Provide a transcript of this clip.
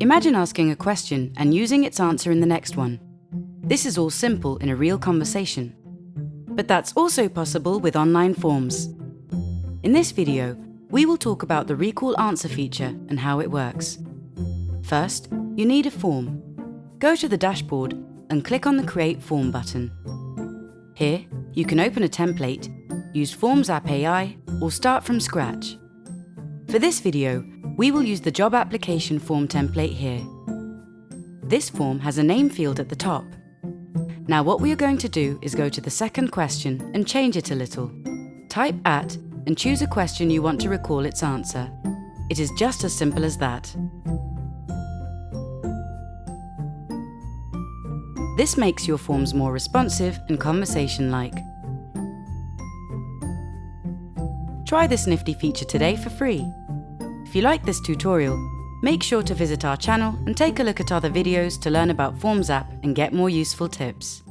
Imagine asking a question and using its answer in the next one. This is all simple in a real conversation. But that's also possible with online forms. In this video, we will talk about the recall answer feature and how it works. First, you need a form. Go to the dashboard and click on the Create Form button. Here, you can open a template, use Forms.app AI, or start from scratch. For this video, we will use the job application form template here. This form has a name field at the top. Now what we are going to do is go to the second question and change it a little. Type @ and choose a question you want to recall its answer. It is just as simple as that. This makes your forms more responsive and conversation-like. Try this nifty feature today for free. If you like this tutorial, make sure to visit our channel and take a look at other videos to learn about Forms app and get more useful tips.